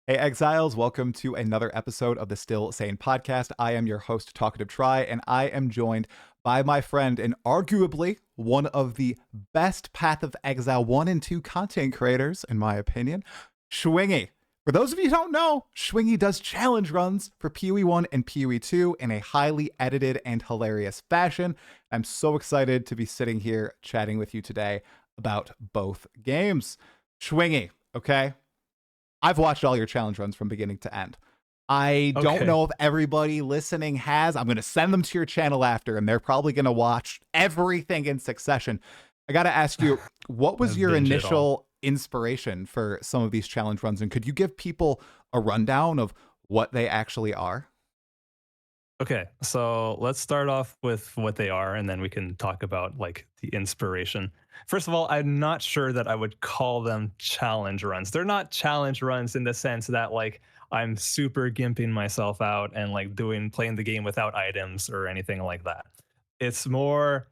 Hey, Exiles, welcome to another episode of the Still Sane podcast. I am your host, Talkative, and I am joined by my friend and arguably one of the best Path of Exile 1 and 2 content creators, in my opinion, Schwingy. For those of you who don't know, Schwingy does challenge runs for PoE1 and PoE2 in a highly edited and hilarious fashion. I'm so excited to be sitting here chatting with you today about both games. Schwingy, okay? I've watched all your challenge runs from beginning to end. I don't Okay. know if everybody listening has. I'm going to send them to your channel after, and they're probably going to watch everything in succession. I got to ask you, what was your Binge it all. initial inspiration for some of these challenge runs? And could you give people a rundown of what they actually are? Okay, so let's start off with what they are, and then we can talk about like the inspiration. First of all, I'm not sure that I would call them challenge runs. They're not challenge runs in the sense that like I'm super gimping myself out and like playing the game without items or anything like that. It's more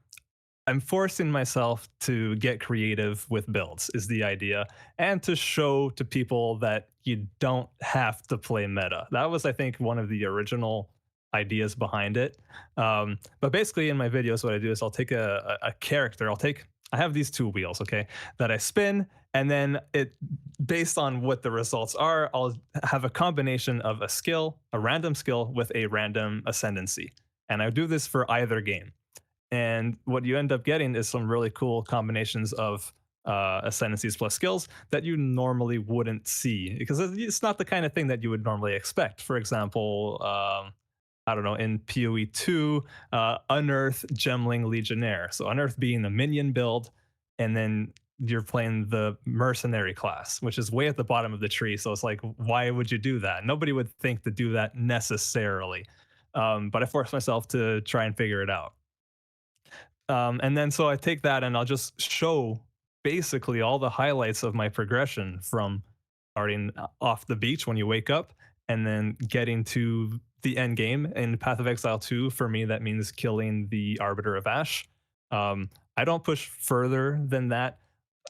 I'm forcing myself to get creative with builds is the idea, and to show to people that you don't have to play meta. That was, I think, one of the original ideas behind it. But basically, in my videos, what I do is I'll take a character. I have these two wheels, okay, that I spin, and then based on what the results are, I'll have a combination of a random skill with a random ascendancy, and I do this for either game. And what you end up getting is some really cool combinations of ascendancies plus skills that you normally wouldn't see because it's not the kind of thing that you would normally expect. For example, I don't know, in PoE2, Unearth Gemling Legionnaire. So Unearth being the minion build, and then you're playing the mercenary class, which is way at the bottom of the tree. So it's like, why would you do that? Nobody would think to do that necessarily. But I forced myself to try and figure it out. And then so I take that and I'll just show basically all the highlights of my progression from starting off the beach when you wake up and then getting to the end game. In Path of Exile 2, for me, that means killing the Arbiter of Ash. I don't push further than that.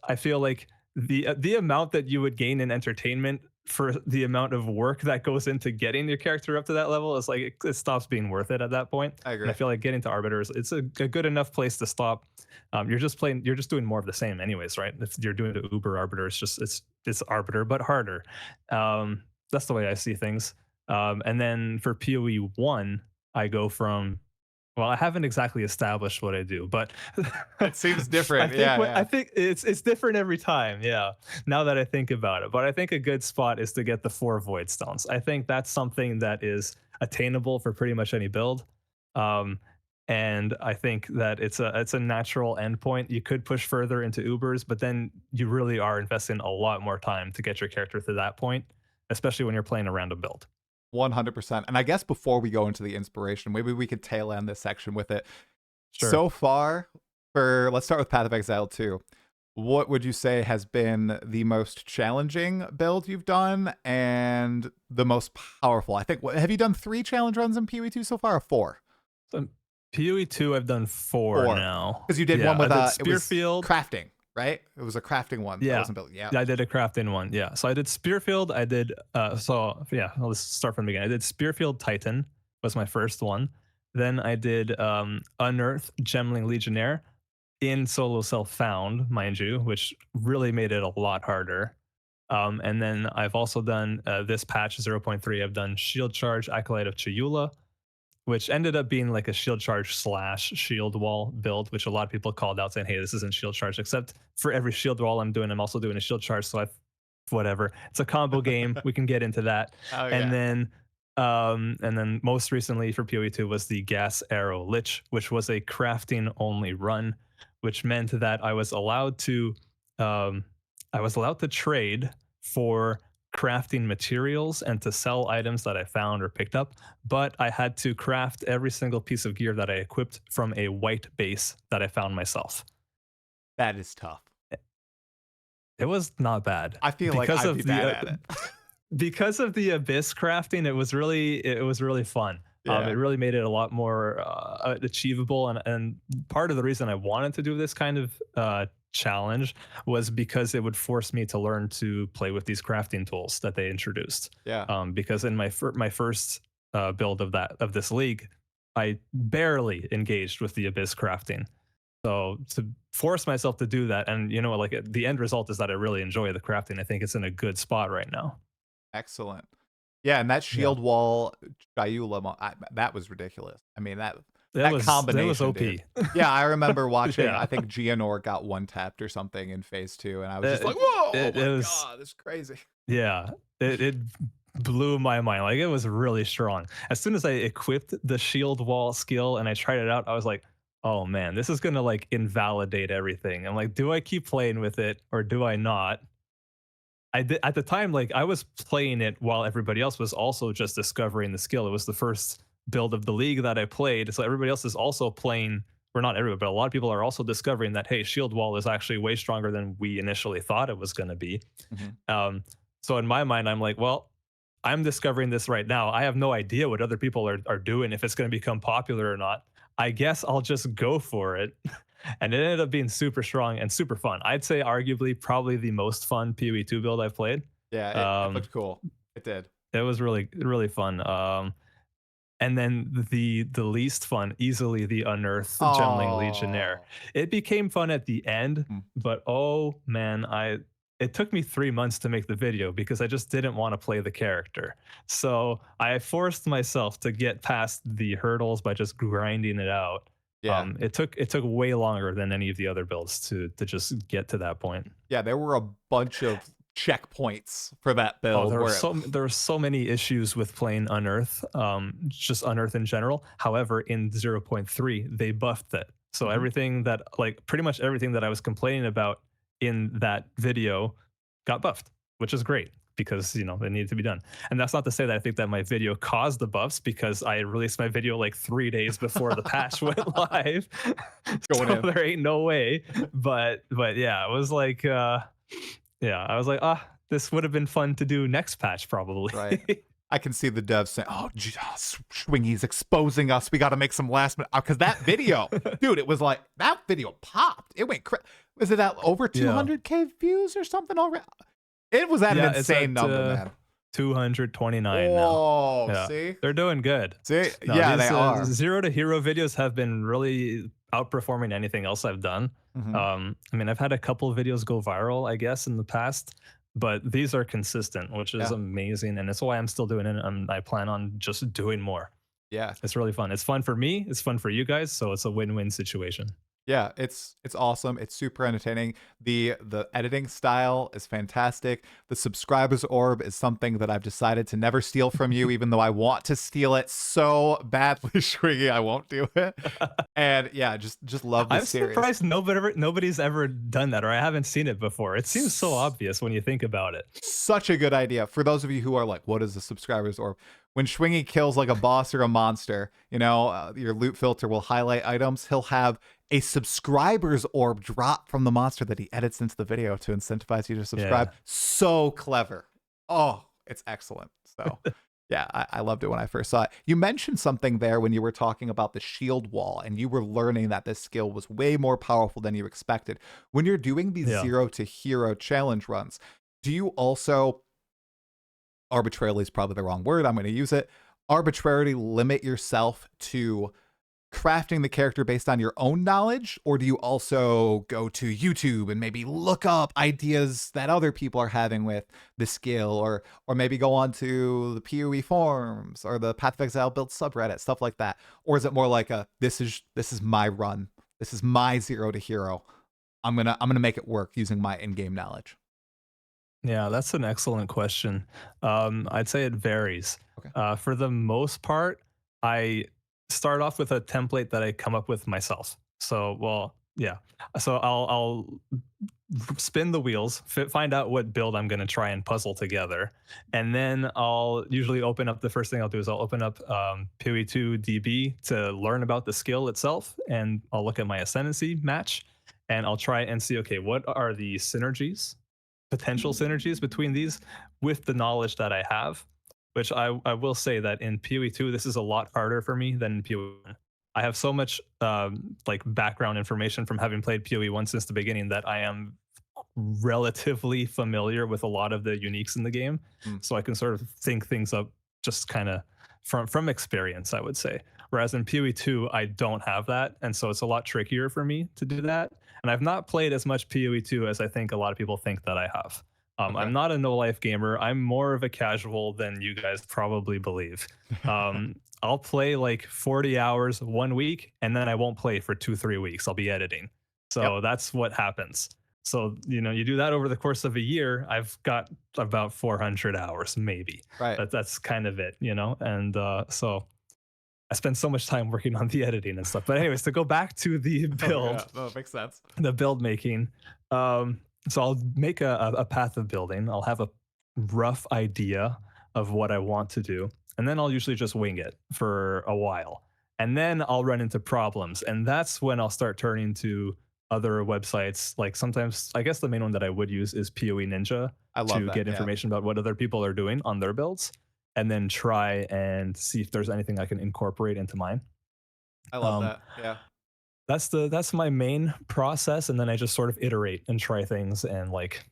I feel like the amount that you would gain in entertainment for the amount of work that goes into getting your character up to that level is like it stops being worth it at that point. I And agree. I feel like getting to arbiters, it's a good enough place to stop. You're just doing more of the same, anyways, right? If you're doing the Uber arbiter, it's arbiter but harder. That's the way I see things. And then for PoE1, I go from well, I haven't exactly established what I do, but It seems I different. think Yeah, what I yeah. think it's different every time. Yeah, now that I think about it, but I think a good spot is to get the 4 void stones. I think that's something that is attainable for pretty much any build. Um, and I think that it's a natural endpoint. You could push further into Ubers, but then you really are investing a lot more time to get your character to that point, especially when you're playing a random build. 100%. And I guess before we go into the inspiration, maybe we could tail end this section with it. Sure. So far, let's start with Path of Exile 2. What would you say has been the most challenging build you've done and the most powerful? I think, have you done 3 challenge runs in PoE2 so far or 4? So PoE2, I've done 4 4. now. Because you did one Yeah, I with did it was Spearfield. crafting, right? It was a crafting one that Yeah. wasn't built. Yeah. Yeah, I did a crafting one. Yeah. So I did Spearfield. I did so yeah, let's start from the beginning. I did Spearfield Titan was my first one. Then I did Unearth Gemling Legionnaire in solo self found, mind you, which really made it a lot harder. And then I've also done this patch 0.3. I've done Shield Charge Acolyte of Chayula, which ended up being like a shield charge slash shield wall build, which a lot of people called out saying, hey, this isn't shield charge, except for every shield wall I'm doing, I'm also doing a shield charge. So whatever. It's a combo game. We can get into that. Oh, And yeah. then most recently for PoE2 was the Gas Arrow Lich, which was a crafting only run, which meant that um, I was allowed to trade for crafting materials and to sell items that I found or picked up, but I had to craft every single piece of gear that I equipped from a white base that I found myself. That is tough. It was not bad I feel like because I'd be of bad at it. because of the abyss crafting. It was really fun. It Yeah. really made it a lot more achievable, and part of the reason I wanted to do this kind of challenge was because it would force me to learn to play with these crafting tools that they introduced. Yeah. Because in my first build of this league, I barely engaged with the abyss crafting. So to force myself to do that, and like the end result is that I really enjoy the crafting. I think it's in a good spot right now. Excellent. Yeah, and that Yeah, shield wall Chayula, that was ridiculous. I mean, that that was combination, dude. OP. Yeah, I remember watching, I Yeah, think Gianor got one tapped or something in phase 2, and I was just like, it, "Whoa, oh it my was god, this is crazy." yeah, it blew my mind. Like it was really strong. As soon as I equipped the shield wall skill and I tried it out, I was like, oh man, this is gonna like invalidate everything. I'm like, do I keep playing with it or do I not? I did at the time, like I was playing it while everybody else was also just discovering the skill. It was the first build of the league that I played. So everybody else is also playing, or not everybody, but a lot of people are also discovering that hey, shield wall is actually way stronger than we initially thought it was gonna be. Mhm. Um, so in my mind, I'm like, well, I'm discovering this right now. I have no idea what other people are doing, if it's going to become popular or not. I guess I'll just go for it. And it ended up being super strong and super fun. I'd say arguably probably the most fun PoE2 build I've played. Yeah, it Um, looked cool. It did. it was really, really fun. And then the least fun, easily the Unearthed Gemling Legionnaire. Oh. It became fun at the end, Mm. but oh man, it took me 3 months to make the video because I just didn't want to play the character. So I forced myself to get past the hurdles by just grinding it out. Yeah. It took way longer than any of the other builds to just get to that point. Yeah, there were a bunch of checkpoints for that Oh, build where it there were so many issues with playing Unearth, just Unearth in general. However, in 0.3, they buffed it. So Mhm. everything that like pretty much everything that I was complaining about in that video got buffed, which is great because it needed to be done. And that's not to say that I think that my video caused the buffs because I released my video like 3 days before the patch went live. Going So in. there ain't no way. But yeah, it was like yeah, I was like, this would have been fun to do next patch, probably. Right. I can see the devs saying, "Oh, Schwingy's exposing us. We got to make some last minute." Because that video, dude, it was like that video popped. It went. Was it at over Yeah. 200K views or something already? It was at an Yeah, it's insane at number, man. 229 now. Oh, Yeah, see, they're doing good. see, No, yeah, they these are. zero to hero videos have been really outperforming anything else I've done. Mhm. I mean, I've had a couple of videos go viral, I guess, in the past, but these are consistent, which is Yeah, amazing, and it's why I'm still doing it. And I plan on just doing more. yeah. It's really fun. It's fun for me. It's fun for you guys. So it's a win-win situation. Yeah, it's awesome. It's super entertaining. The editing style is fantastic. The subscribers orb is something that I've decided to never steal from you, even though I want to steal it so badly, Schwingy. I won't do it. And yeah, just love the I'm series. surprised nobody's ever done that, or I haven't seen it before. It seems so obvious when you think about it. Such a good idea. For those of you who are like, what is the subscribers orb? When Schwingy kills like a boss or a monster, your loot filter will highlight items. He'll have a subscribers orb drop from the monster that he edits into the video to incentivize you to subscribe. Yeah. So clever. Oh, it's excellent. So yeah, I loved it when I first saw it. You mentioned something there when you were talking about the shield wall, and you were learning that this skill was way more powerful than you expected. When you're doing these Yeah. zero to hero challenge runs, do you also, arbitrarily is probably the wrong word, I'm going to use it, arbitrarily limit yourself to crafting the character based on your own knowledge, or do you also go to YouTube and maybe look up ideas that other people are having with the skill, or maybe go on to the PoE forums or the Path of Exile build subreddit, stuff like that? Or is it more like a this is my run, this is my zero to hero, I'm gonna make it work using my in-game knowledge? Yeah, that's an excellent question. I'd say it varies. Okay. For the most part, I start off with a template that I come up with myself. So, well, yeah. So I'll spin the wheels, find out what build I'm going to try and puzzle together, and then I'll usually open up. The first thing I'll do is I'll open up PoE2 DB to learn about the skill itself, and I'll look at my ascendancy match, and I'll try and see, okay, what are the synergies, potential synergies between these with the knowledge that I have, which I will say that in PoE2, this is a lot harder for me than in PoE1. I have so much like background information from having played PoE1 since the beginning that I am relatively familiar with a lot of the uniques in the game, Mm. so I can sort of think things up just kind of from experience, I would say. Whereas in PoE2, I don't have that, and so it's a lot trickier for me to do that. And I've not played as much PoE2 as I think a lot of people think that I have. Okay. I'm not a no life gamer. I'm more of a casual than you guys probably believe. I'll play like 40 hours 1 week, and then I won't play for 2, 3 weeks. I'll be editing. Yep. So that's what happens. So, you do that over the course of a year, I've got about 400 hours, maybe. Right. That's kind of it. And so I spend so much time working on the editing and stuff. But anyways, to go back to the Oh yeah. build, No, it makes sense. the build making. So I'll make a path of building. I'll have a rough idea of what I want to do, and then I'll usually just wing it for a while. And then I'll run into problems, and that's when I'll start turning to other websites. Like sometimes, I guess the main one that I would use is PoE Ninja I love to that. get Yeah. information about what other people are doing on their builds, and then try and see if there's anything I can incorporate into mine. I love Um, that. Yeah. that's my main process, and then I just sort of iterate and try things and like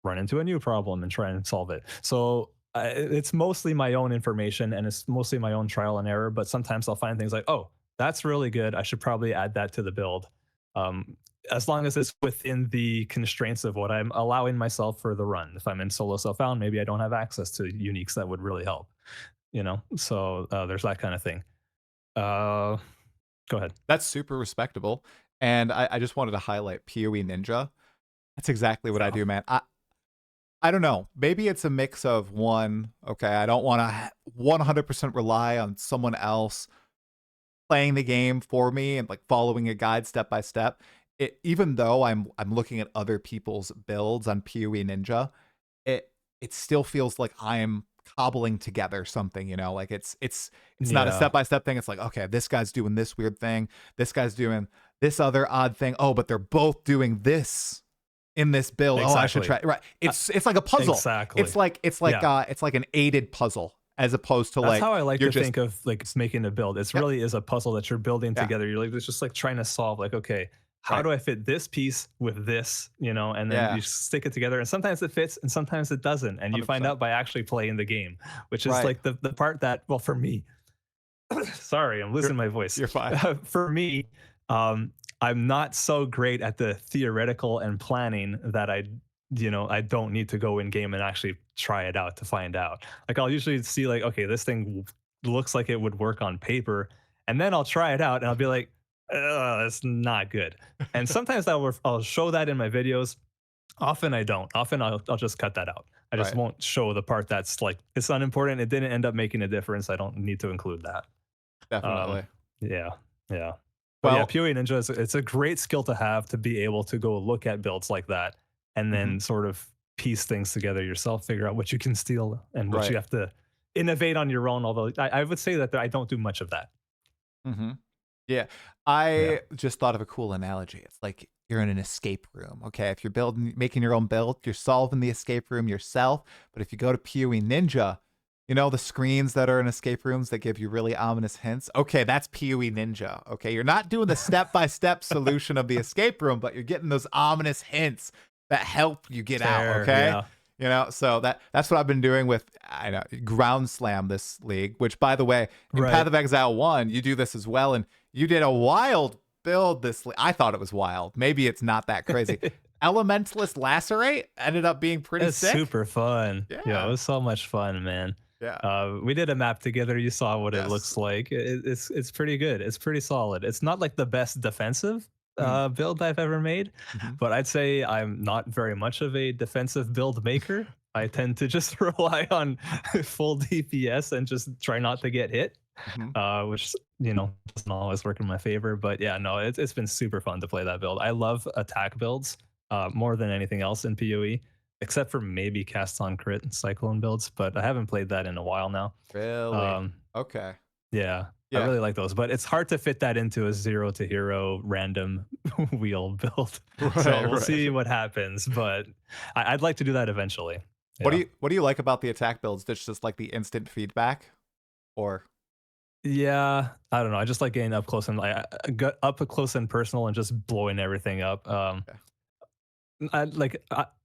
run into a new problem and try and solve it. So it's mostly my own information and it's mostly my own trial and error. But sometimes I'll find things like, oh, that's really good. I should probably add that to the build. Um, as long as it's within the constraints of what I'm allowing myself for the run. If I'm in solo self-found, maybe I don't have access to uniques that would really help. So there's that kind of thing. Uh, Go ahead. That's super respectable. And I just wanted to highlight PoE Ninja. That's exactly what I So do, man. I don't know. Maybe it's a mix of one, okay, I don't want to 100% rely on someone else playing the game for me and like following a guide step by step. Even though I'm looking at other people's builds on PoE Ninja, it still feels like I'm cobbling together something, like it's not a yeah, step by step thing. It's like, okay, this guy's doing this weird thing, this guy's doing this other odd thing. Oh, but they're both doing this in this build. Oh, I should exactly. try. Right. Uh, It's like a puzzle. exactly. Yeah. It's like an aided puzzle as opposed to That's like how I like you're to just think of like making a build. It's yep, really is a puzzle that you're building yeah, together. You're like it's just like trying to solve like, okay, how right. do I fit this piece with this, and then Yeah, you stick it together. And sometimes it fits and sometimes it doesn't. And you find 100%. out by actually playing the game, which is Right. like the part that, well, for me, sorry, I'm You're losing my voice. you're fine. For me, um, I'm not so great at the theoretical and planning that I don't need to go in game and actually try it out to find out. Like I'll usually see like, okay, this thing looks like it would work on paper, and then I'll try it out and I'll be like, that's not good. And sometimes I'll show that in my videos. Often I don't. Often I'll just cut that out. I just Right. won't show the part that's like it's unimportant. It didn't end up making a difference. I don't need to include that. Um, Definitely. yeah, yeah. But yeah, Well, PoE Ninja it's a great skill to have to be able to go look at builds like that and mhm, then sort of piece things together yourself, figure out what you can steal and what right. you have to innovate on your own. Although I would say that I don't do much of that. Mhm. Yeah. Yeah. I just thought of a cool analogy. It's like you're in an escape room. Okay. If you're making your own build, you're solving the escape room yourself. But if you go to PoE Ninja, the screens that are in escape rooms that give you really ominous hints. Okay, that's PoE Ninja. Okay. You're not doing the step by step solution of the escape room, but you're getting those ominous hints that help you get out. Fair. Okay. Yeah. So that's what I've been doing with I know Ground Slam this league, which by the way, in Path Right. of Exile 1, you do this as well, and you did a wild build this league. I thought it was wild. Maybe it's not that crazy. Elementalist Lacerate ended up being pretty It's sick. super fun. Yeah, it Yeah. was so much fun, man. Yeah. We did a map together. You saw what it Yes. looks like. It's pretty good. It's pretty solid. It's not like the best defensive Mm. build I've ever made, Mhm. but I'd say I'm not very much of a defensive build maker. I tend to just rely on full DPS and just try not to get hit, Mhm. which doesn't always work in my favor. But yeah, no, it's been super fun to play that build. I love attack builds more than anything else in PoE, except for maybe cast on crit and cyclone builds. But I haven't played that in a while now. Really? Um, Okay. yeah, I Yeah. really like those, but it's hard to fit that into a zero to hero random wheel build. So Right, we'll right. see what happens. But I'd like to do that eventually. What do Yeah. you what do you like about the attack builds? That's just like the instant feedback or Yeah, I don't know. I just like getting up close and I got up close and personal and just blowing everything up. Okay.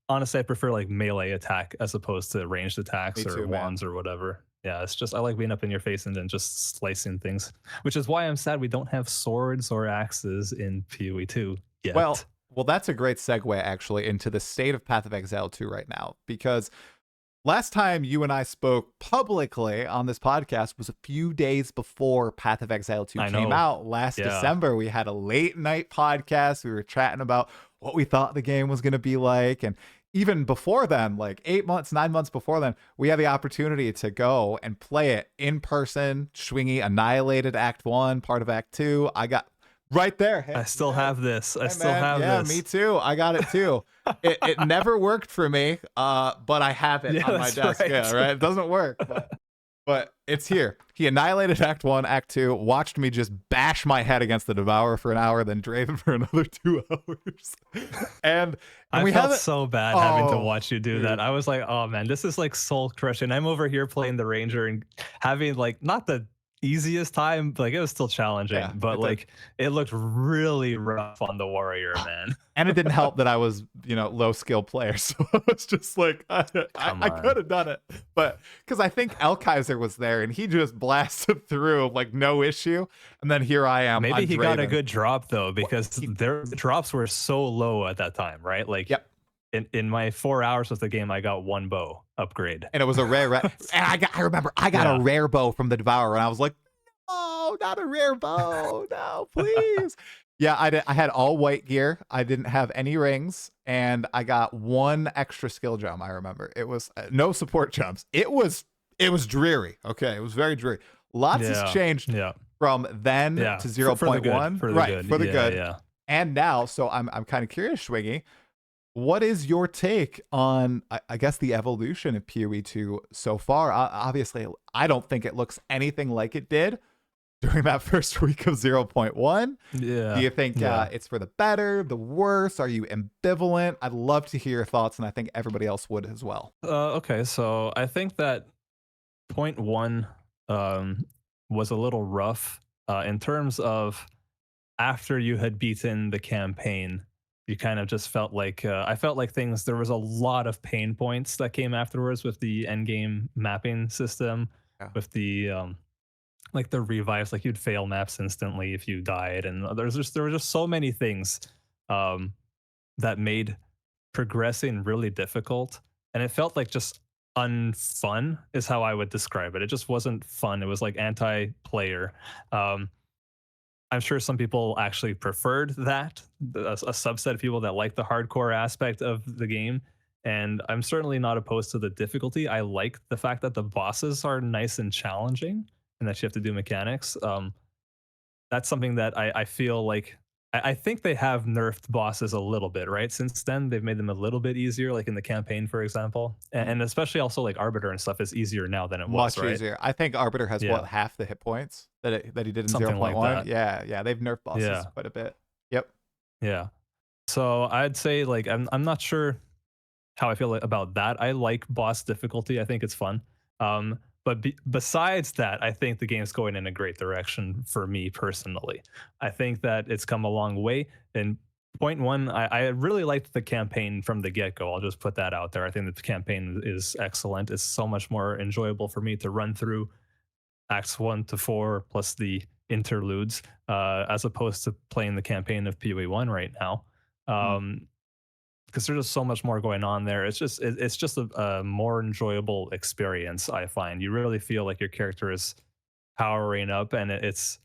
Honestly, I prefer like melee attack as opposed to ranged Me attacks or too, man. wands or whatever. Yeah, it's just I like being up in your face and then just slicing things, which is why I'm sad we don't have swords or axes in PoE2 Well, yet. that's a great segue actually into the state of Path of Exile 2 right now, because last time you and I spoke publicly on this podcast was a few days before Path of Exile 2 I came know. out last Yeah, December. We had a late night podcast. We were chatting about what we thought the game was going to be like. And even before then, like 8 months, 9 months before then, we had the opportunity to go and play it in person. Schwingy annihilated Act 1, part of Act 2. I got right there. Hey, I still yeah, have this. I hey still man. have Yeah, me this. too. I got it too. It never worked for me, but I have it Yeah, on my that's desk. Yeah, right. right. It doesn't work, but it's here. He annihilated Act 1, Act 2, watched me just bash my head against the Devourer for an hour, then Draven for another 2 hours. and I we felt haven't. so bad having to Oh, watch you do that. dude. I was like, oh man, this is like soul crushing. I'm over here playing the Ranger and having like not the easiest time, like it was still challenging, Yeah, but it did. like it looked really rough on the Warrior, man. And it didn't help that I was, low skill player. So I was just like, Come I could on. have done it. But because I think El Kaiser was there and he just blasted through like no issue. And then here I am Maybe on he got a Draven. good drop though, What because he, their drops were so low at that time, right? Like yep. in my 4 hours of the game, I got one bow upgrade. And it was a rare, and I remember I got a Yeah. rare bow from the Devourer and I was like, oh, not a rare bow. No, please. Yeah, I had all white gear. I didn't have any rings, and I got one extra skill gem. I remember it was no support gems. It was dreary. Okay, it was very dreary. Lots has Yeah. changed Yeah. from then Yeah. to For the good. 0.1, For the right? good. For the Yeah. good, Yeah. and now. So I'm kind of curious, Schwiggy. What is your take on, I guess, the evolution of PoE2 so far? Obviously, I don't think it looks anything like it did during that first week of 0.1. Do Yeah. you think Yeah. it's for the better, the worse? Are you ambivalent? I'd love to hear your thoughts, and I think everybody else would as well. Okay, so I think that point one was a little rough in terms of after you had beaten the campaign, you kind of just felt like I felt like things. There was a lot of pain points that came afterwards with the end game mapping system, Yeah. with the like the revives. Like you'd fail maps instantly if you died, and there were just so many things um, that made progressing really difficult, and it felt like just unfun is how I would describe it. It just wasn't fun. It was like anti-player. um, I'm sure some people actually preferred that, a subset of people that like the hardcore aspect of the game, and I'm certainly not opposed to the difficulty. I like the fact that the bosses are nice and challenging and that you have to do mechanics. That's something that I feel like I think they have nerfed bosses a little bit, right? Since then, they've made them a little bit easier, like in the campaign, for example, and especially also like Arbiter and stuff is easier now than it was, Much right? easier. I think Arbiter has Yeah, half the hit points that he did in something like 0.1. that. Yeah, they've nerfed bosses Yeah, quite a bit. Yep. yeah. So I'd say like I'm not sure how I feel about that. I like boss difficulty. I think it's fun. But besides that, I think the game's going in a great direction for me personally. I think that it's come a long way. And point one, I really liked the campaign from the get go. I'll just put that out there. I think that the campaign is excellent. It's so much more enjoyable for me to run through acts 1 to 4 plus the interludes as opposed to playing the campaign of PoE1 right now. Hmm. Because there's just so much more going on there. It's just a more enjoyable experience. I find you really feel like your character is powering up, and it's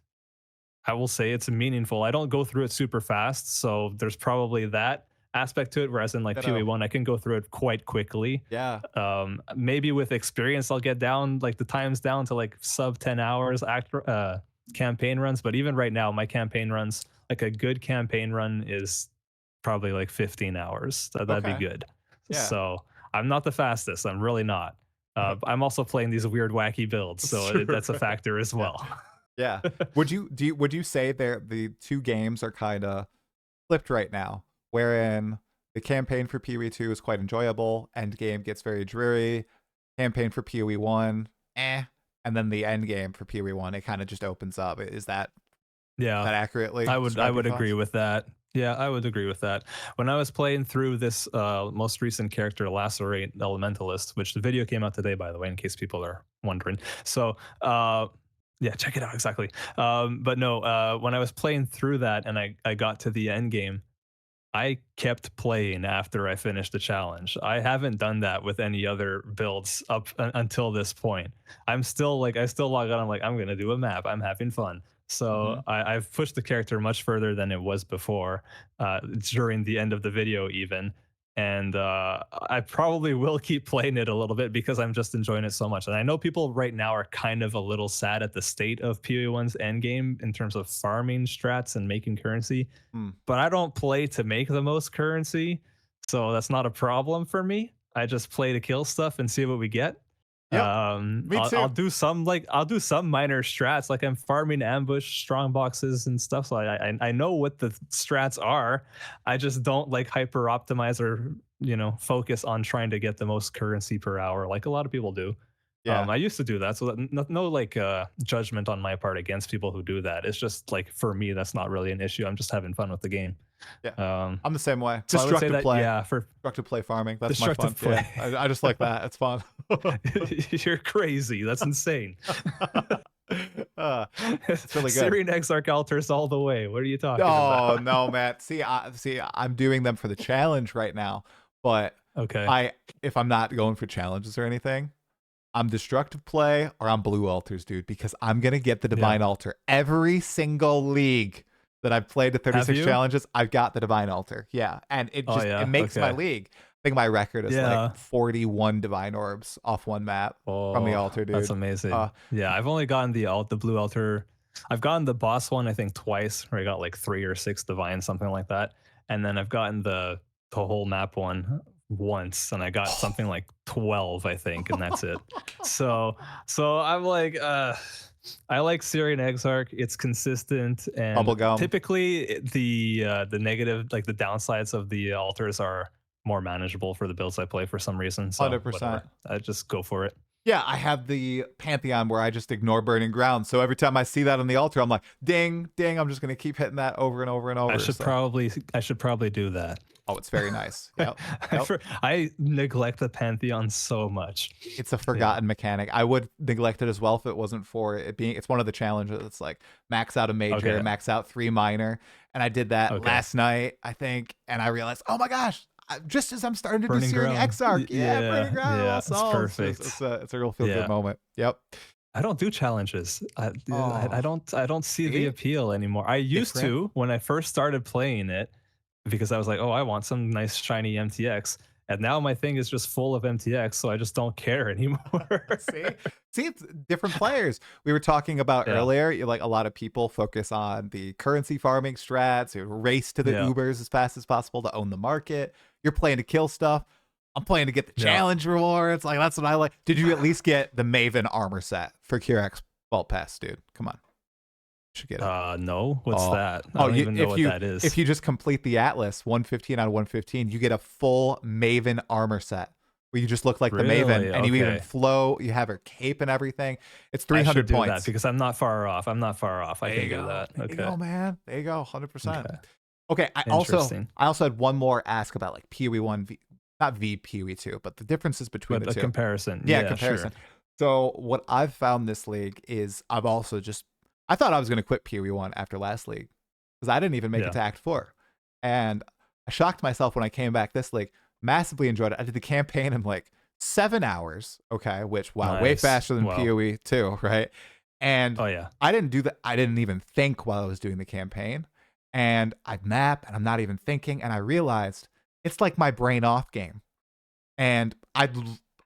I will say it's meaningful. I don't go through it super fast, so there's probably that aspect to it. Whereas in like Ditto. PoE1, I can go through it quite quickly. Yeah. Maybe with experience, I'll get down like the times down to like sub 10 hours campaign runs. But even right now, my campaign runs like a good campaign run is probably like 15 hours. That'd be Okay. good. Yeah. So I'm not the fastest. I'm really not. I'm also playing these weird, wacky builds, so Sure. that's a factor as Yeah. well. Yeah. Would you say the two games are kind of flipped right now, wherein the campaign for PoE2 is quite enjoyable, end game gets very dreary, campaign for PoE1, and and then the end game for PoE1, it kind of just opens up. Is that Yeah, accurately I describe your would agree thoughts? with that. Yeah, I would agree with that. When I was playing through this most recent character, Lacerate Elementalist, which the video came out today, by the way, in case people are wondering. So, yeah, check it out exactly. But no, when I was playing through that and I got to the end game, I kept playing after I finished the challenge. I haven't done that with any other builds up until this point. I'm still like, I still log on. I'm like, I'm gonna do a map. I'm having fun. Hmm. So I've pushed the character much further than it was before, during the end of the video even. And I probably will keep playing it a little bit because I'm just enjoying it so much. And I know people right now are kind of a little sad at the state of PoE1's endgame in terms of farming strats and making currency, Hmm. but I don't play to make the most currency, so that's not a problem for me. I just play to kill stuff and see what we get. Yep. Me I'll too. do some I'll do some minor strats, like I'm farming ambush strong boxes and stuff. So I know what the strats are. I just don't like hyper optimize or focus on trying to get the most currency per hour like a lot of people do. Yeah. I used to do that, so that, no like judgment on my part against people who do that. It's just like for me, that's not really an issue. I'm just having fun with the game. Yeah. Um, I'm the same way. so I would say Destructive that, play. yeah, for Destructive play farming. That's my fun. destructive Yeah. play, I just like that. It's fun. you're crazy. That's insane. It's really good. Syrian Exarch altars all the way. What are you talking Oh about? no, Matt. I'm doing them for the challenge right now, but Okay. I if I'm not going for challenges or anything, I'm destructive play or I'm blue altars, dude, because I'm gonna get the Yeah. divine altar every single league that I've played the Have 36 you? challenges. I've got the divine altar, yeah, and Oh it yeah. makes my Okay. league. I think my record is like Yeah. 41 divine orbs off one map from the Oh, altar, that's dude. amazing. Yeah, I've only gotten the blue altar. I've gotten the boss one, I think, twice, where I got like 3 or 6 divine, something like that. And then I've gotten the whole map one once, and I got something like 12, I think, and that's it. So I'm like, I like Syrian Exarch. It's consistent, and Bubblegum. typically the negative, like the downsides of the altars are more manageable for the builds I play for some reason. So 100%. whatever, I just go for it. Yeah, I have the Pantheon where I just ignore burning ground. So every time I see that on the altar, I'm like, ding, ding. I'm just gonna keep hitting that over and over and over. So, I should probably do that. oh, it's very nice. Yep, yep. I neglect the Pantheon so much. It's a Yeah. forgotten mechanic. I would neglect it as well if it wasn't for it being. It's one of the challenges. It's like max out a major, Okay. max out 3 minor, and I did that Okay. last night, I think, and I realized, oh my gosh. Just as I'm starting to do Burning Syrian ground. Exarch, yeah, burning ground, Yeah, all it's solves. perfect. It's a real feel good Yeah. moment. Yep. I don't do challenges. Oh, I don't see the see? appeal anymore. I used Different. to when I first started playing it because I was like, oh, I want some nice shiny MTX. And now my thing is just full of MTX, so I just don't care anymore. See, it's different players. We were talking about Yeah. earlier. Like a lot of people focus on the currency farming strats, you race to the Yeah. Ubers as fast as possible to own the market. You're playing to kill stuff. I'm playing to get the Yeah. challenge rewards. Like that's what I like. Did you at least get the Maven armor set for Curex Vault Pass, dude? Come on, you should get it. No. What's Oh. that? I don't even know what that is. If you just complete the Atlas 115 out of 115, you get a full Maven armor set where you just look like the Maven, Really? and you even Okay. flow. You have her cape and everything. It's I 300 should do points. that because I'm not far off. I'm not far off. I There can you do go. that. There you Okay. go, man. There you go. 100%. Okay. Okay. Interesting. I also had one more ask about like PoE1, not PoE2, but the differences between But the a two. comparison. Yeah, Yeah, comparison. sure. So what I've found this league is I've also just I thought I was gonna quit PoE1 after last league because I didn't even make Yeah. it to Act 4, and I shocked myself when I came back this league. Massively enjoyed it. I did the campaign in like 7 hours. Okay, which wow, way Nice. faster than Wow. PoE2, right? And Oh yeah. I didn't do that. I didn't even think while I was doing the campaign, and I'd map and I'm not even thinking, and I realized it's like my brain off game, and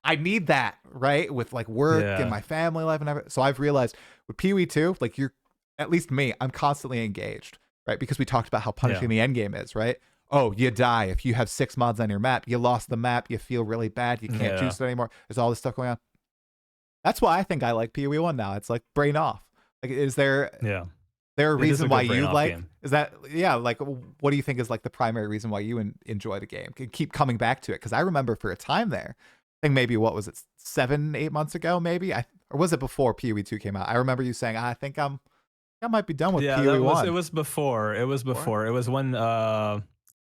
I need that, right, with like work and Yeah. my family life and everything. So I've realized with PoE2, like you're at least me, I'm constantly engaged, right? Because we talked about how punishing the end game is, right? Oh, you die if you have 6 mods on your map. You lost the map. You feel really bad. You can't Yeah. juice it anymore. There's all this stuff going on. That's why I think I like PoE1 now. It's like brain off. Like, is there Yeah. a It is a reason good why brain you off like? game. Is that yeah? Like, what do you think is like the primary reason why you enjoy the game? Can keep coming back to it because I remember for a time there. I think maybe what was it 7, 8 months ago, maybe or was it before PoE2 came out? I remember you saying, I think I might be done with Yeah, that was it PoE1. was before. It was before. It was when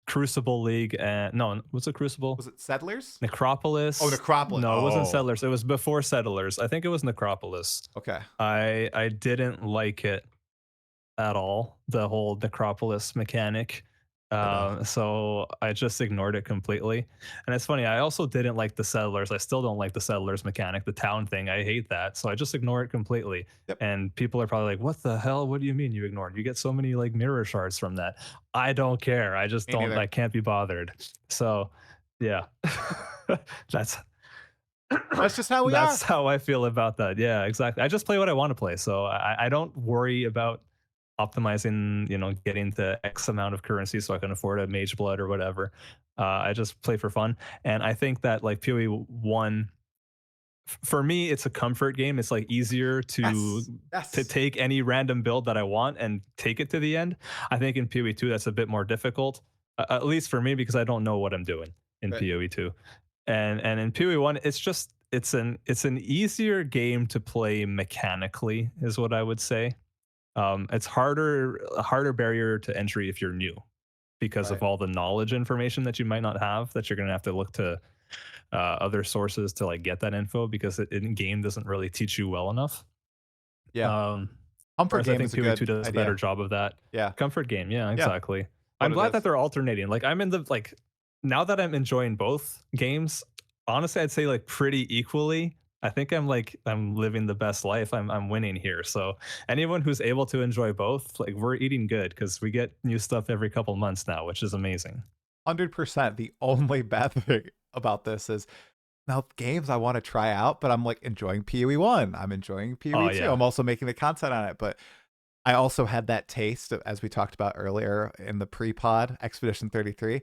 Crucible League and no, what's it Crucible? Was it Settlers? Oh, Necropolis? Necropolis. No, it wasn't Oh, Settlers. It was before Settlers. I think it was Necropolis. okay. I didn't like it at all, the whole Necropolis mechanic. So I just ignored it completely. And it's funny, I also didn't like the Settlers. I still don't like the Settlers mechanic, the town thing. I hate that. So I just ignore it completely. Yep. And people are probably like, what the hell? What do you mean you ignored? You get so many like mirror shards from that. I don't care. I just Me don't, neither. I can't be bothered. So yeah. that's That's just how we are. that's how I feel about that. Yeah, exactly. I just play what I want to play. So I don't worry about optimizing, getting to X amount of currency so I can afford a mage blood or whatever. I just play for fun. And I think that like PoE1, for me, it's a comfort game. It's like easier to Yes. take any random build that I want and take it to the end. I think in PoE2 that's a bit more difficult, at least for me, because I don't know what I'm doing in Right. PoE2. And in PoE1, it's an easier game to play mechanically, is what I would say. It's a harder barrier to entry if you're new, because Right. of all the knowledge information that you might not have, that you're going to have to look to other sources to like get that info, because in game doesn't really teach you well enough. Yeah. Comfort Whereas I game think is a PoE2 good does a idea. better job of that. Yeah. Comfort game, yeah, Yeah. exactly. What I'm it glad is. that they're alternating. Like I'm in the like now that I'm enjoying both games, honestly, I'd say like pretty equally. I think I'm living the best life. I'm winning here. So anyone who's able to enjoy both, like we're eating good, because we get new stuff every couple months now, which is amazing. 100%. The only bad thing about this is now games I want to try out, but I'm like enjoying PoE1. I'm enjoying PoE2. Oh yeah. I'm also making the content on it, but I also had that taste of, as we talked about earlier in the pre-pod Expedition 33.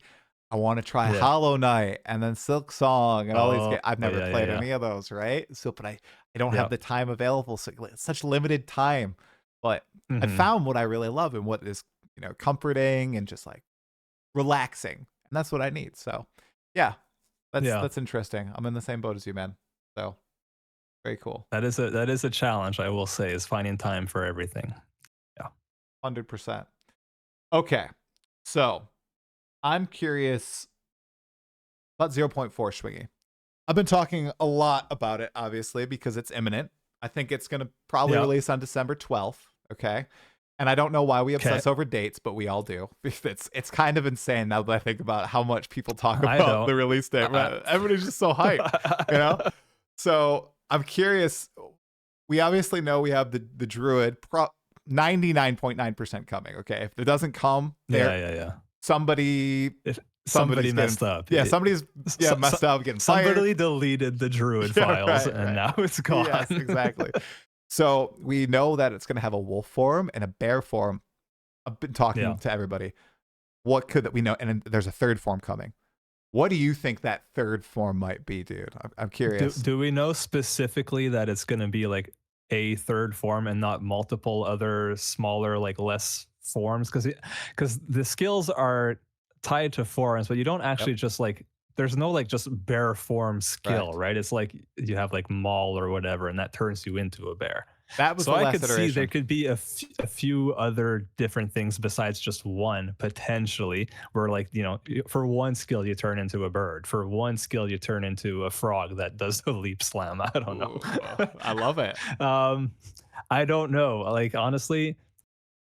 I want to try Yeah. Hollow Knight and then Silk Song and all these games. I've never yeah, played yeah. any of those, right? So, but I don't have Yep. the time available. So it's such limited time. But I Mhm. found what I really love and what is, comforting and just like relaxing. And that's what I need. So yeah, Yeah. that's interesting. I'm in the same boat as you, man. So very cool. That is a challenge, I will say, is finding time for everything. Yeah. 100%. Okay. So I'm curious about zero point 0.4 Schwingy. I've been talking a lot about it, obviously, because it's imminent. I think it's going to probably Yep. release on December 12th. Okay. And I don't know why we obsess Okay. over dates, but we all do. It's kind of insane now that I think about how much people talk I about don't. the release date. Everybody's just so hyped, So I'm curious. We obviously know we have the druid 99.9% coming. Okay. If it doesn't come, Yeah. somebody If somebody's somebody messed getting, up. Yeah, somebody's messed up, getting fired. Somebody deleted the druid Yeah, files, right. and now it's gone. Yes, exactly. So we know that it's going to have a wolf form and a bear form. I've been talking to everybody. What could that we know? And then there's a third form coming. What do you think that third form might be, dude? I'm curious. Do we know specifically that it's going to be like a third form and not multiple other smaller, like less forms? Because the skills are tied to forms, but you don't actually just like, there's no like just bear form skill, right? It's like you have like maul or whatever, and that turns you into a bear. That was So the I last could iteration. see there could be a few other different things besides just one, potentially, where like, for one skill you turn into a bird, for one skill you turn into a frog that does the leap slam. I don't know. I love it. I don't know. Like, honestly,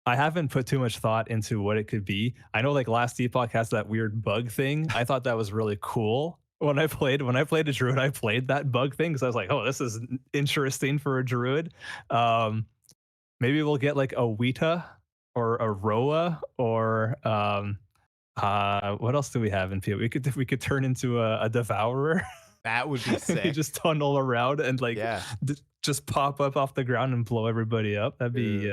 I haven't put too much thought into what it could be. I know like Last Epoch has that weird bug thing. I thought that was really cool. When I played a druid, I played that bug thing because I was like, oh, this is interesting for a druid. Maybe we'll get like a Weta or a Roa, or what else do we have in PoE? We could turn into a devourer. That would be sick. You just tunnel around and like just pop up off the ground and blow everybody up. That'd be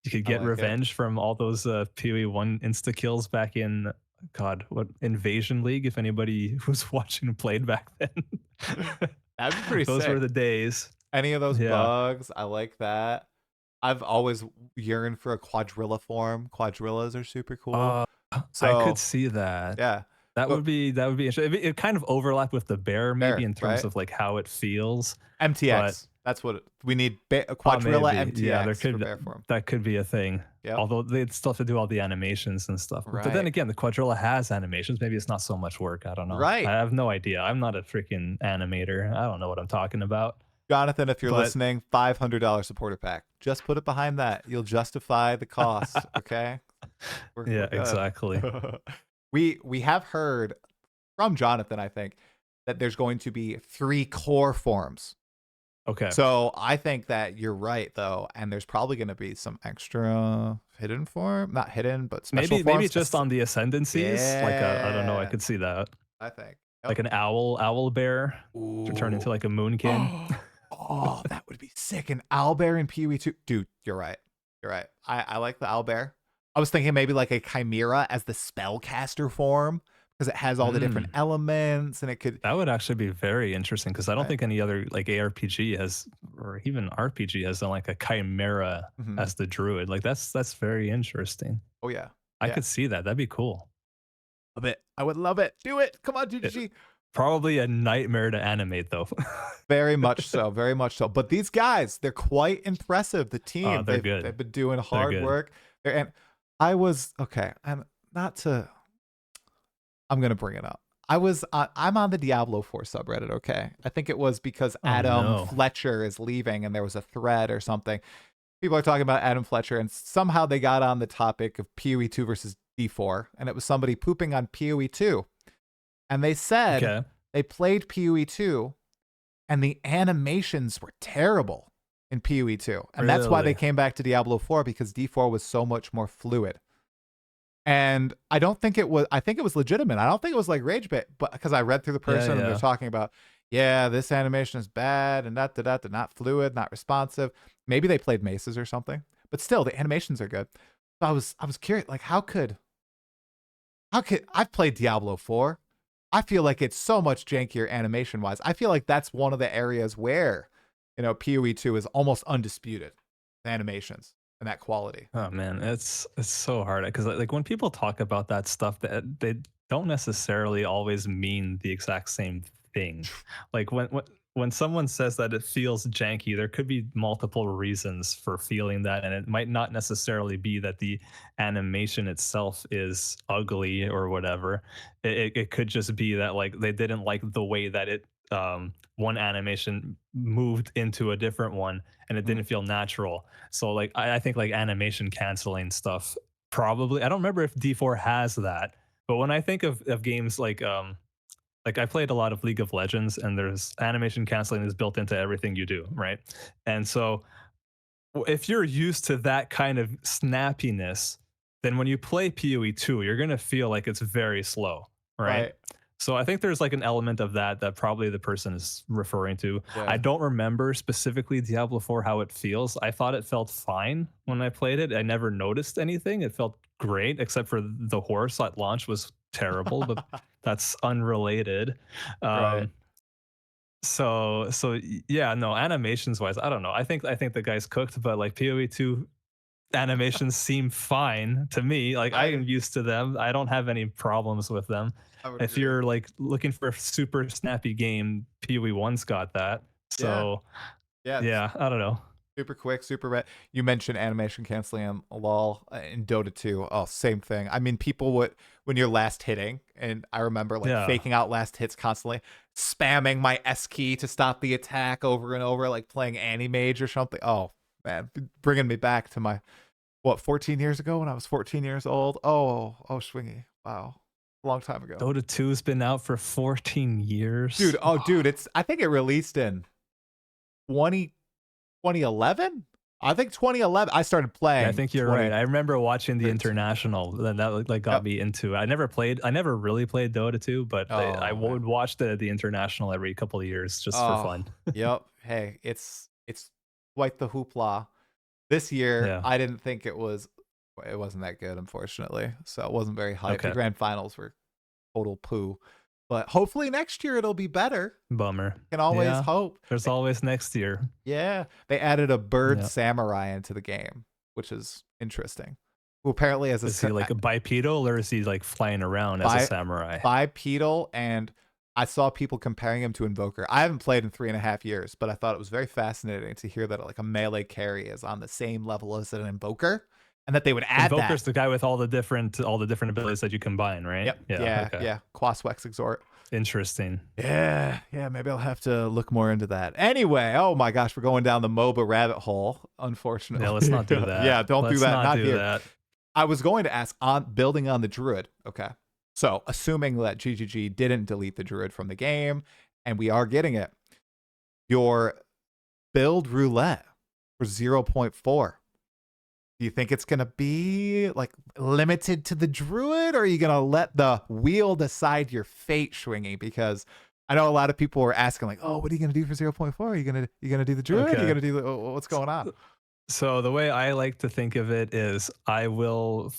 you could get revenge from all those PoE1 insta kills back in what Invasion League, if anybody who's watching played back then. That'd be pretty those sick. Were the days. Any of those bugs, I like that. I've always yearned for a quadrilla form. Quadrillas are super cool. So I could see that. Yeah. That would be interesting. It kind of overlap with the bear, maybe, in terms right? of like how it feels. MTX. That's what we need. Oh, Quadrilla maybe. Yeah, there MTX for could bear form. that could be a thing. Yep. Although they'd still have to do all the animations and stuff. But then Right. again, the Quadrilla has animations. Maybe it's not so much work. I don't know. I Right. have no idea. I'm not a freaking animator. I don't know what I'm talking about. Jonathan, if you're But listening, $500 supporter pack. Just put it behind that. You'll justify the cost. Okay. yeah, We're exactly. good. We have heard from Jonathan, I think, that there's going to be 3 core forms. Okay. So I think that you're right, though, and there's probably going to be some extra hidden form, not hidden, but special Maybe forms. just on the ascendancies. Like I don't know. I Yeah, could see that. I think. Like an owl bear to turn into Ooh. like a moonkin. Oh, that would be sick. An owlbear in PoE2. Dude, you're right. You're right. I like the owlbear. I was thinking maybe like a chimera as the spellcaster form because it has all the different elements and it could. That would actually be very interesting because I don't Right. think any other like ARPG has, or even RPG has done like a chimera as the druid. Like that's very interesting. Oh, yeah. I Yeah. could see that. That'd be cool. Love it. I would love it. Do it. Come on, GGG. Probably a nightmare to animate though. Very much so. Very much so. But these guys, they're quite impressive. The team, they're good. They've been doing hard good. work. And I was okay. I'm gonna bring it up. I'm on the Diablo 4 subreddit. Okay, I think it was because Adam Fletcher is leaving, and there was a thread or something. People are talking about Adam Fletcher, and somehow they got on the topic of PoE2 versus D4, and it was somebody pooping on PoE2, and they said they played PoE2, and the animations were terrible in PoE2, and that's why they came back to Diablo 4 because D4 was so much more fluid. And I don't think it was. I think it was legitimate. I don't think it was like rage bait, but because I read through the person and they're talking about, yeah, this animation is bad and not fluid, not responsive. Maybe they played maces or something, but still the animations are good. So I was curious, like how could I've played Diablo 4. I feel like it's so much jankier animation wise. I feel like that's one of the areas where, PoE2 is almost undisputed, the animations and that quality. Oh man, it's so hard because like when people talk about that stuff, that they don't necessarily always mean the exact same thing. Like when someone says that it feels janky, there could be multiple reasons for feeling that, and it might not necessarily be that the animation itself is ugly or whatever. It could just be that like they didn't like the way that it one animation moved into a different one and it didn't feel natural. So like I think like animation canceling stuff probably, I don't remember if D4 has that, but when I think of games like I played a lot of League of Legends and there's animation canceling is built into everything you do, right? And so if you're used to that kind of snappiness, then when you play PoE2, you're going to feel like it's very slow, right? So I think there's like an element of that probably the person is referring to. Yeah. I don't remember specifically Diablo 4 how it feels. I thought it felt fine when I played it. I never noticed anything. It felt great, except for the horse at launch was terrible, but that's unrelated. Right. So yeah, no, animations wise, I don't know. I think the guy's cooked, but like PoE2 animations seem fine to me. Like I am used to them. I don't have any problems with them. If you're like looking for a super snappy game, PoE1's got that. So yeah, I don't know. Super quick, super red. You mentioned animation canceling in LOL in Dota 2. Oh, same thing. I mean, people would, when you're last hitting, and I remember like faking out last hits constantly, spamming my S key to stop the attack over and over, like playing Animage or something. Oh, man, bringing me back to my, 14 years ago when I was 14 years old? Oh, Schwingy. Wow. A long time ago. Dota 2's been out for 14 years. Dude, dude, I think it released in 2011. I think 2011 I started playing. Yeah, I think you're right. I remember watching the international, and that like got me into it. I never really played Dota 2, but I would watch the international every couple of years just for fun. Yep. Hey, it's quite the hoopla. This year I didn't think it wasn't that good, unfortunately. So it wasn't very hyped. The grand finals were total poo. But hopefully next year it'll be better. Bummer. Can always hope. There's always next year. Yeah. They added a bird samurai into the game, which is interesting. Who apparently has is he like a bipedal or is he like flying around as a samurai? Bipedal, and I saw people comparing him to Invoker. I haven't played in 3.5 years, but I thought it was very fascinating to hear that like a melee carry is on the same level as an Invoker, and that they would add that. Invoker's the guy with all the different abilities that you combine, right? Yep. Yeah. Yeah. Okay. Yeah. Quaswex Exhort. Interesting. Yeah. Yeah. Maybe I'll have to look more into that. Anyway, oh my gosh, we're going down the MOBA rabbit hole, unfortunately. Yeah, let's not do that. Yeah, don't do Let's that. Not do here. that. I was going to ask on building on the druid. Okay. So assuming that GGG didn't delete the druid from the game, and we are getting it, your build roulette for 0.4. Do you think it's going to be like limited to the druid, or are you going to let the wheel decide your fate, Schwingy? Because I know a lot of people were asking like, oh, what are you going to do for 0.4? Are you going to do the druid? Okay. Are you going to do the, what's going on? So the way I like to think of it is I will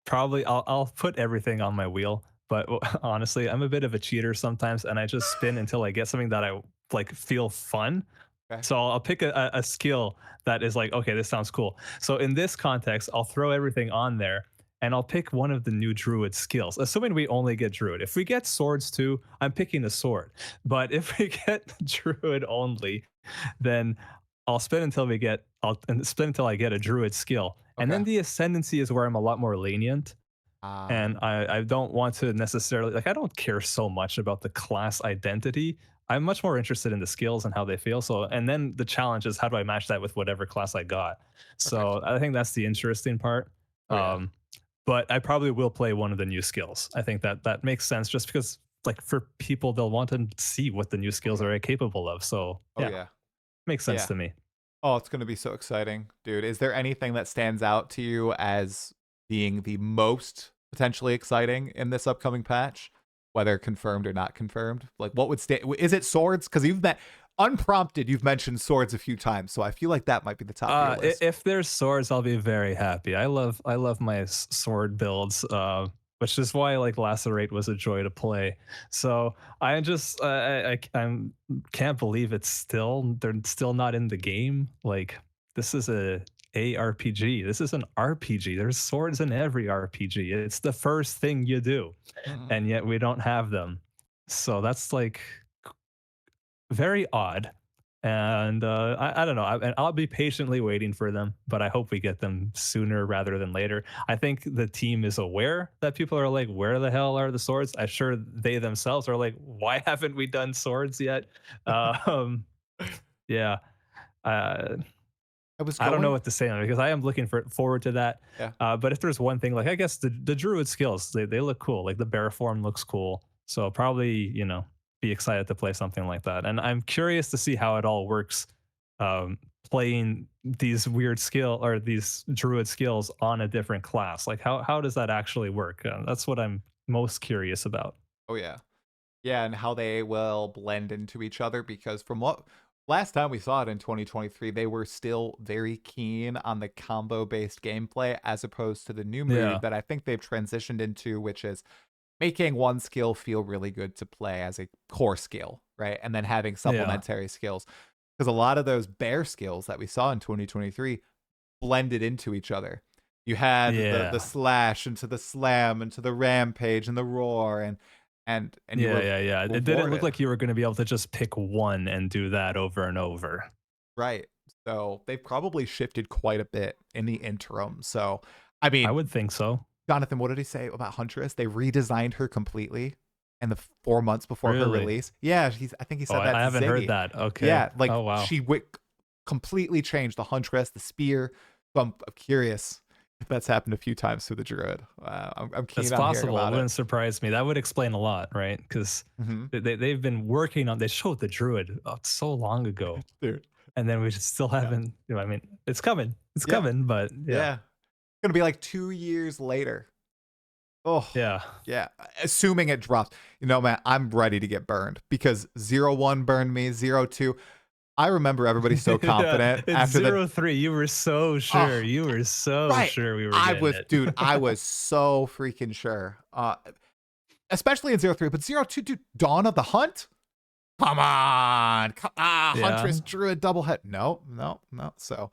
probably I'll put everything on my wheel, but honestly, I'm a bit of a cheater sometimes, and I just spin until I get something that I like feel fun. Okay. So I'll pick a skill that is like, okay, this sounds cool. So in this context, I'll throw everything on there and I'll pick one of the new druid skills, assuming we only get druid. If we get swords too, I'm picking the sword. But if we get druid only, then I'll spin until I get a druid skill. And then the ascendancy is where I'm a lot more lenient. And I don't want to necessarily, like, I don't care so much about the class identity. I'm much more interested in the skills and how they feel. So, and then the challenge is how do I match that with whatever class I got? So I think that's the interesting part. But I probably will play one of the new skills. I think that makes sense just because, like, for people, they'll want to see what the new skills are capable of. So, makes sense to me. Oh, it's going to be so exciting, dude. Is there anything that stands out to you as being the most potentially exciting in this upcoming patch, whether confirmed or not confirmed? Like, what would stay? Is it swords? Because unprompted, you've mentioned swords a few times, so I feel like that might be the top of your list. If there's swords, I'll be very happy. I love my sword builds, which is why like Lacerate was a joy to play. So I just I can't believe they're still not in the game. Like, this is a ARPG. This is an RPG. There's swords in every RPG. It's the first thing you do, and yet we don't have them. So that's like very odd. And I don't know. I'll be patiently waiting for them, but I hope we get them sooner rather than later. I think the team is aware that people are like, where the hell are the swords? I'm sure they themselves are like, why haven't we done swords yet? Yeah. I don't know what to say on it because I am looking forward to that. But if there's one thing, like, I guess the druid skills, they look cool. Like the bear form looks cool. So probably, be excited to play something like that. And I'm curious to see how it all works, playing these weird these druid skills on a different class. Like, how does that actually work? That's what I'm most curious about. Oh yeah. Yeah, and how they will blend into each other, because from what last time we saw it in 2023, they were still very keen on the combo-based gameplay as opposed to the new move that I think they've transitioned into, which is making one skill feel really good to play as a core skill, right? And then having supplementary skills. Because a lot of those bear skills that we saw in 2023 blended into each other. You had the slash into the slam into the rampage and the roar and it didn't look like you were going to be able to just pick one and do that over and over. Right. So they've probably shifted quite a bit in the interim. So I mean, I would think so. Jonathan, what did he say about Huntress? They redesigned her completely in the 4 months before her release. Yeah, I think he said that. I haven't heard that. Okay. Yeah, like she completely changed the Huntress, the spear. So I'm curious if that's happened a few times to the druid. I'm keen. It's possible. It wouldn't surprise me. That would explain a lot, right? Because they've been working on. They showed the druid so long ago, dude, and then we still haven't. I mean, it's coming. It's coming, but yeah. Gonna be like 2 years later. Oh yeah. Assuming it drops, man, I'm ready to get burned because 0-1 burned me, 0-2. I remember everybody so confident after 0-3. You were so sure. You were so sure we were. I was so freaking sure. Especially in 0-3, but 0-2, dude, Dawn of the Hunt. Come on, Huntress Druid double head. No. So.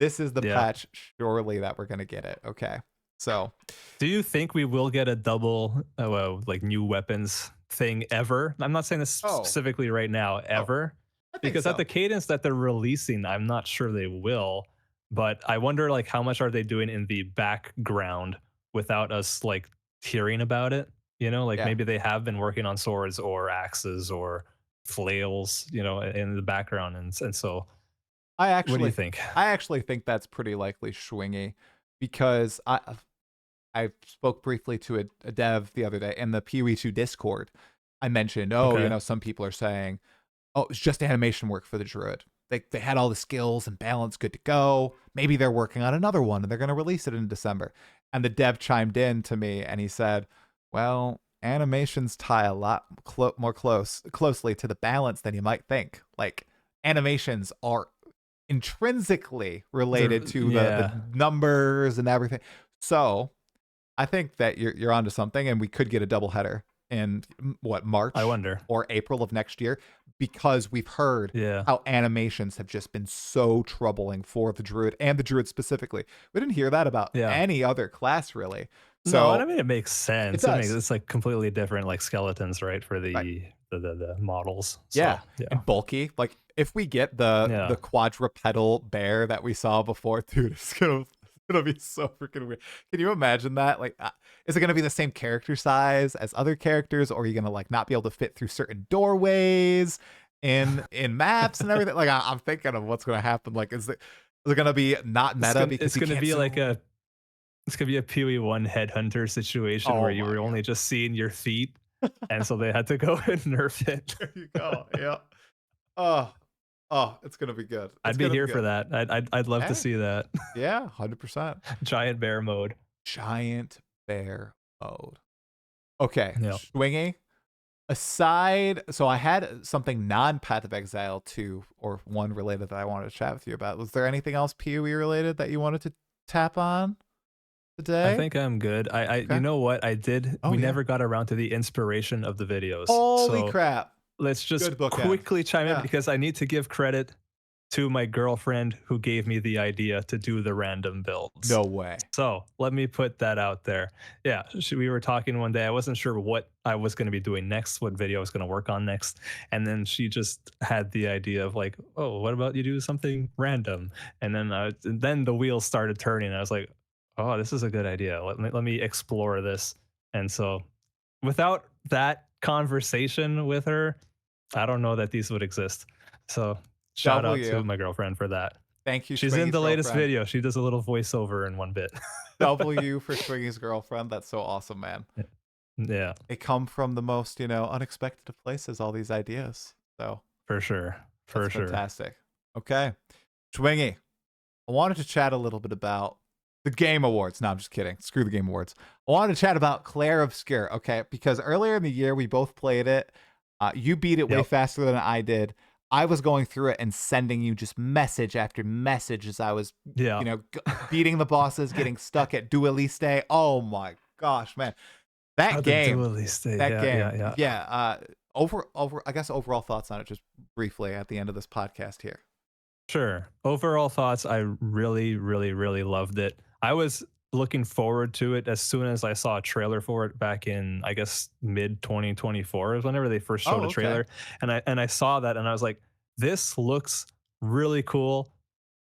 This is the patch, surely, that we're going to get it. Okay. So, Do you think we will get a double, well, like new weapons thing ever? I'm not saying this oh, specifically right now, oh, ever, I think because at so. the cadence that they're releasing, I'm not sure they will. But I wonder, like, how much are they doing in the background without us like hearing about it? You know, like Yeah. maybe they have been working on swords or axes or flails, you know, in the background, and so I what do you actually think? I actually think that's pretty likely Schwingy because I spoke briefly to a dev the other day in the PoE2 Discord. I mentioned, oh, Okay. some people are saying, oh, it's just animation work for the druid. They had all the skills and balance good to go. Maybe they're working on another one and they're going to release it in December. And the dev chimed in to me and he said, well, animations tie a lot more closely to the balance than you might think. Like animations are intrinsically related to the Yeah, numbers and everything. So I think that you're onto something, and we could get a doubleheader in what, I March wonder. or April of next year, because we've heard Yeah. how animations have just been so troubling for the druid and the druid specifically. We didn't hear that about Yeah. any other class really. No, and I So mean it makes it sense. It makes does. it's like completely different like skeletons, right? For Right. the models. Yeah, So yeah. and bulky. Like if we get the Yeah. quadrupedal bear that we saw before, dude, it's gonna be so freaking weird. Can you imagine that? Like, is it gonna be the same character size as other characters, or are you gonna like not be able to fit through certain doorways in maps and everything? Like, I'm thinking of what's gonna happen. Like, is it gonna be not meta because It's you gonna can't be like zoom? a it's gonna be a PoE1 headhunter situation where Oh you my were god, only just seeing your feet, and so they had to go and nerf it. there you go. Yeah. Oh, oh, it's gonna be good. It's I'd be gonna be here for good. that. I'd love to Hey, see that. yeah, 100%. Giant bear mode. Giant bear mode. Okay, Yeah. Schwingy. Aside, so I had something non Path of Exile 2 or 1 related that I wanted to chat with you about. Was there anything else PoE related that you wanted to tap on I today? think I'm good. I you Okay. know what? I did Oh we yeah. never got around to the inspiration of the videos. Holy So crap. let's just Good bookend. quickly chime in Yeah. because I need to give credit to my girlfriend who gave me the idea to do the random builds. No way. So let me put that out there. Yeah, we were talking one day. I wasn't sure what I was going to be doing next, what video I was going to work on next. And then she just had the idea of like, oh, what about you do something random? And then the wheels started turning. I was like, oh, this is a good idea. Let me explore this. And so without that conversation with her, I don't know that these would exist. So shout out to W. my girlfriend for that. Thank you, She's in Schwingy's the latest girlfriend. video. She does a little voiceover in one bit. W for Schwingy's girlfriend. That's so awesome, man. Yeah, They come from the most, unexpected of places, all these ideas. So for sure. that's For sure. fantastic. Okay. Schwingy, I wanted to chat a little bit about the Game Awards. No, I'm just kidding. Screw the Game Awards. I wanted to chat about Clair Obscur, okay? Because earlier in the year, we both played it. You beat it way Yep. faster than I did. I was going through it and sending you just message after message as I was, Yeah. beating the bosses, getting stuck at Dueliste. Oh my gosh, man. Oh, That the game, duelist. that Yeah, yeah, game. yeah. Yeah. I guess overall thoughts on it just briefly at the end of this podcast here. Sure. Overall thoughts, I really, really, really loved it. I was looking forward to it as soon as I saw a trailer for it back in, I guess, mid 2024 is whenever they first showed Oh, a okay. trailer. And I saw that and I was like, this looks really cool.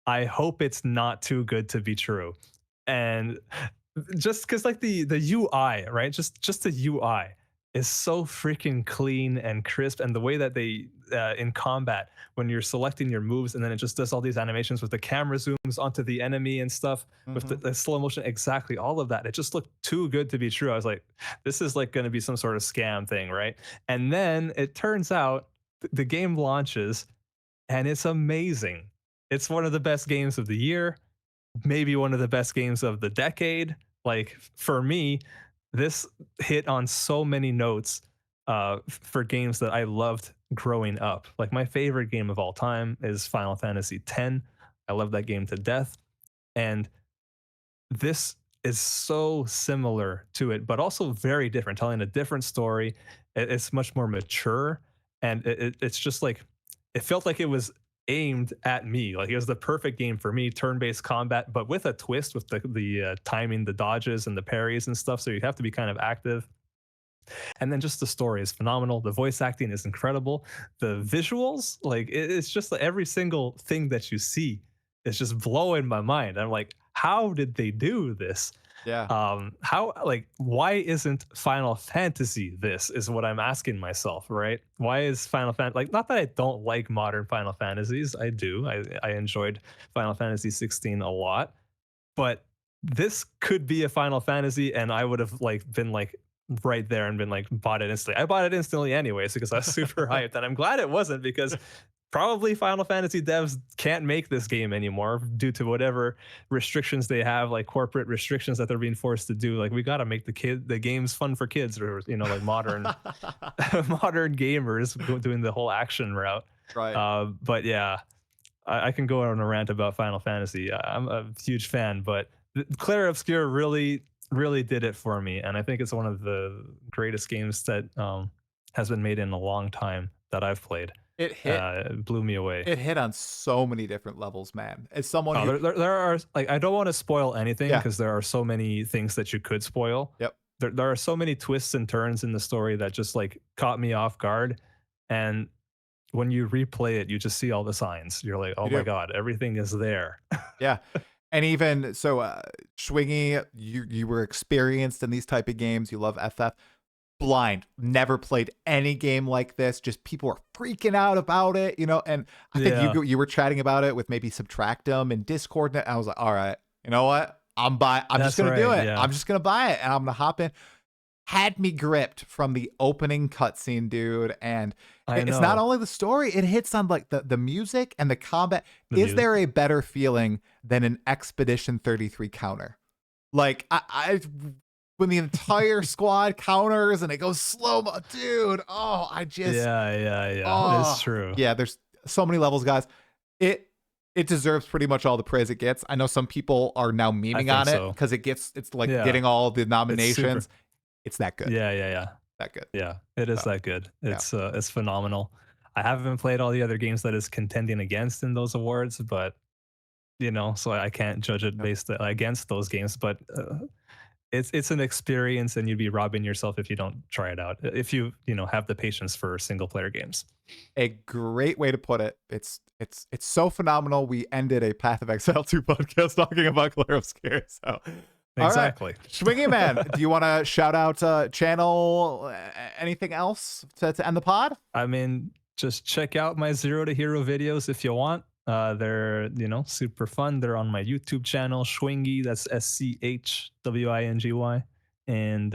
I hope it's not too good to be true. And just because like the UI, right? Just the UI is so freaking clean and crisp, and the way that they in combat when you're selecting your moves, and then it just does all these animations with the camera zooms onto the enemy and stuff with Mm-hmm. the slow motion, exactly all of that. It just looked too good to be true. I was like, this is like going to be some sort of scam thing, right? And then it turns out the game launches, and it's amazing. It's one of the best games of the year, maybe one of the best games of the decade. Like for me, this hit on so many notes for games that I loved growing up. Like my favorite game of all time is Final Fantasy X. I love that game to death, and this is so similar to it, but also very different, telling a different story. It's much more mature, and it's just like it felt like it was aimed at me. Like it was the perfect game for me, turn-based combat, but with a twist with the timing, the dodges and the parries and stuff. So you have to be kind of active. And then just the story is phenomenal. The voice acting is incredible. The visuals, like it's just like every single thing that you see is just blowing my mind. I'm like, how did they do this? Yeah. How, like, why isn't Final Fantasy this is what I'm asking myself, right? Why is Final Fantasy, like, not that I don't like modern Final Fantasies, I do. I enjoyed Final Fantasy 16 a lot, but this could be a Final Fantasy and I would have like been like right there and been like bought it instantly. I bought it instantly anyways because I was super hyped, and I'm glad it wasn't, because probably Final Fantasy devs can't make this game anymore due to whatever restrictions they have, like corporate restrictions that they're being forced to do. Like, we got to make the games fun for kids, or like modern modern gamers doing the whole action route. Right. But yeah, I can go on a rant about Final Fantasy. I'm a huge fan, but Clair Obscur really did it for me, and I think it's one of the greatest games that has been made in a long time that I've played. It blew me away. It hit on so many different levels, man. As someone who, there are, like, I don't want to spoil anything because there are so many things that you could spoil. Yep. There are so many twists and turns in the story that just like caught me off guard, and when you replay it, you just see all the signs. You're like, oh my god, everything is there. Yeah. And even so, Schwingy, you were experienced in these type of games. You love FF. Blind, never played any game like this. Just people are freaking out about it, And I think you were chatting about it with maybe Subtractum and Discord. And I was like, all right, you know what? I'm just gonna do it. Yeah. I'm just gonna buy it, and I'm gonna hop in. Had me gripped from the opening cutscene, dude. And it's not only the story, it hits on like the music and the combat. Is there a better feeling than an Expedition 33 counter? Like I when the entire squad counters and it goes slow-mo, dude. Oh, I just it's true. Yeah, there's so many levels, guys. It deserves pretty much all the praise it gets. I know some people are now memeing on it because it's like getting all the nominations. It's that good. Yeah. That good. Yeah, it is that good. It's phenomenal. I haven't played all the other games that is contending against in those awards, but so I can't judge it based against those games. But it's an experience, and you'd be robbing yourself if you don't try it out. If you have the patience for single player games. A great way to put it. It's so phenomenal. We ended a Path of Exile 2 podcast talking about Clair Obscur. So exactly. Right. Schwingy man, do you want to shout out channel, anything else to end the pod? I mean, just check out my Zero to Hero videos if you want. They're super fun. They're on my YouTube channel, Schwingy. That's SCHWINGY. And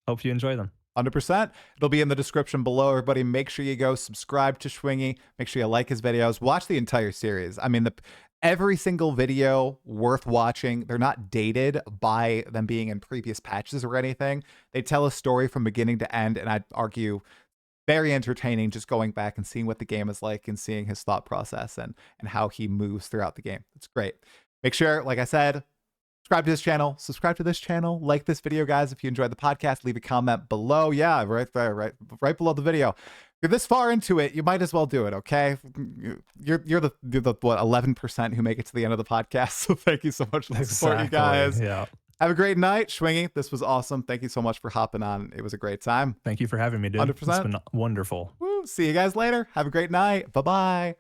hope you enjoy them. 100%. It'll be in the description below. Everybody, make sure you go subscribe to Schwingy. Make sure you like his videos. Watch the entire series. I mean, every single video worth watching. They're not dated by them being in previous patches or anything. They tell a story from beginning to end, and I'd argue very entertaining just going back and seeing what the game is like and seeing his thought process and how he moves throughout the game. It's great. Make sure, like I said, subscribe to this channel, like this video, guys. If you enjoyed the podcast, leave a comment below. Yeah, right there, right below the video. If you're this far into it, you might as well do it, okay? You're the what, 11% who make it to the end of the podcast. So thank you so much for the support, you guys. Yeah. Have a great night, Schwingy. This was awesome. Thank you so much for hopping on. It was a great time. Thank you for having me, dude. 100%. It's been wonderful. Woo. See you guys later. Have a great night. Bye-bye.